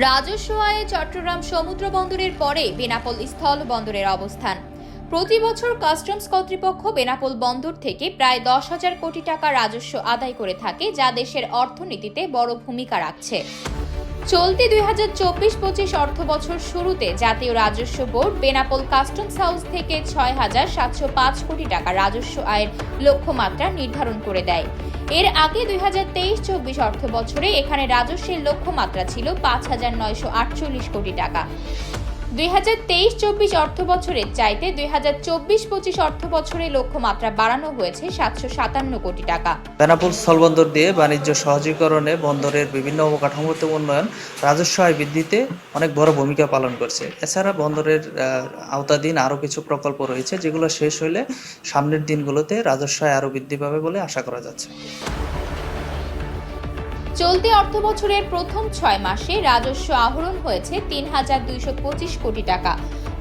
রাজস্ব আয়ে চট্টগ্রাম সমুদ্র বন্দরের পরে বেনাপোল স্থল বন্দরের অবস্থান। প্রতি বছর কাস্টমস কর্তৃপক্ষ বেনাপোল বন্দর থেকে প্রায় 10,000 কোটি টাকা রাজস্ব আদায় করে থাকে, যা দেশের অর্থনীতিতে বড় ভূমিকা রাখছে। চলতি 2024-25 অর্থবছর শুরুতে জাতীয় রাজস্ব বোর্ড বেনাপোল কাস্টমস হাউস থেকে 6,705 কোটি টাকা রাজস্ব আয়ের লক্ষ্যমাত্রা নির্ধারণ করে দেয়। এর আগে 2023-24 অর্থবছরে এখানে রাজস্বের লক্ষ্যমাত্রা ছিল 5,948 কোটি টাকা। 2023-24 অর্থবছরের চাইতে 2024-25 অর্থবছরে লক্ষ্যমাত্রা বাড়ানো হয়েছে 757 কোটি টাকা। বেনাপোল স্থলবন্দর দিয়ে বাণিজ্য সহজীকরণে বন্দরের বিভিন্ন অবকাঠামোগত উন্নয়ন রাজস্ব আয় বৃদ্ধিতে অনেক বড় ভূমিকা পালন করছে। এছাড়া বন্দরের আওতাধীন আরও কিছু প্রকল্প রয়েছে, যেগুলো শেষ হলে সামনের দিনগুলোতে রাজস্ব আয় আরও বৃদ্ধি পাবে বলে আশা করা যাচ্ছে। চলতি অর্থবছরের প্রথম 6 মাসে রাজস্ব আহরণ হয়েছে 3,225 কোটি টাকা।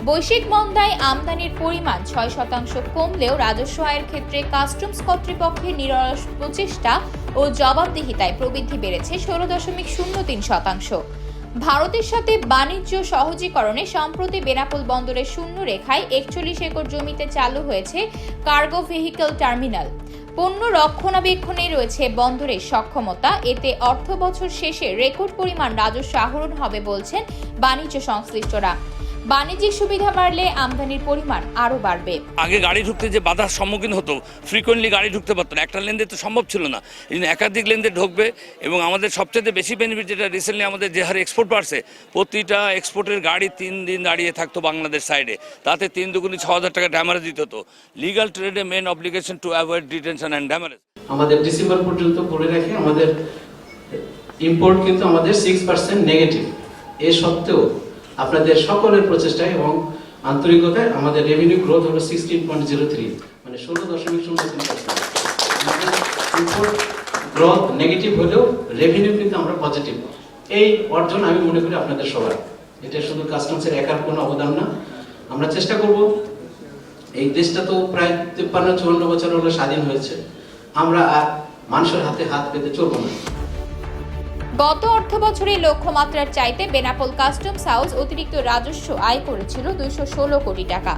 বৈশ্বিক মন্দায় আমদানির পরিমাণ 6% কমলেও রাজস্ব আয়ের ক্ষেত্রে কাস্টমস কর্তৃপক্ষের নিরলস প্রচেষ্টা ও জবাবদিহিতায় প্রবৃদ্ধি বেড়েছে 16.03%। ভারতের সাথে বাণিজ্য সহজীকরণে সম্প্রতি বেনাপোল বন্দরের শূন্য রেখায় 41 একর জমিতে চালু হয়েছে কার্গো ভেহিকল টার্মিনাল। পণ্য রক্ষণাবেক্ষণে রয়েছে বন্দরের সক্ষমতা। এতে অর্থ বছর শেষে রেকর্ড পরিমাণ রাজস্ব আহরণ হবে বলছেন বাণিজ্য সংশ্লিষ্টরা। বাণিজ্যিক সুবিধা বাড়লে আমদানির পরিমাণ আরও বাড়বে। আগে গাড়ি ঢুকতে যে বাধার সম্মুখীন হতো, ফ্রিকোয়েন্টলি গাড়ি ঢুকতে পারতো না, একটা লেনদেন তো সম্ভব ছিল না। এই একাধিক লেনদেন ঢুকবে এবং আমাদের সবচেয়ে বেশি বেনিফিট যেটা রিসেন্টলি আমাদের যে হারে এক্সপোর্ট বাড়ছে, প্রতিটা এক্সপোর্টের গাড়ি 3 দিন দাঁড়িয়ে থাকতো বাংলাদেশ সাইডে, তাতে 3 দুগুণে 6,000 টাকা ড্যামারেজ দিতে হতো। লিগাল ট্রেডে main obligation to avoid detention and demurrage. আমাদের ডিসেম্বর পর্যন্ত করে রেখে আমাদের ইম্পোর্ট কিন্তু আমাদের 6% নেগেটিভ। এ সত্ত্বেও আপনাদের সকলের প্রচেষ্টায় এবং আন্তরিকতায় আমাদের রেভিনিউ গ্রোথ হলো 16.03, মানে 16.03%। আমাদের ইম্পোর্ট গ্রোথ নেগেটিভ হলেও রেভিনিউ কিন্তু আমরা পজিটিভ। এই অর্জন আমি মনে করি আপনাদের সবার, এটা শুধু কাস্টমসের একার কোনো অবদান না। আমরা চেষ্টা করব, এই দেশটা তো প্রায় 53-54 বছর হলো স্বাধীন হয়েছে, আমরা আর মানুষের হাতে হাত পেতে চলবো না। গত অর্থবছরে লক্ষ্যমাত্রার চাইতে বেনাপোল কাস্টমস হাউস অতিরিক্ত রাজস্ব আয় করেছিল 216 কোটি টাকা।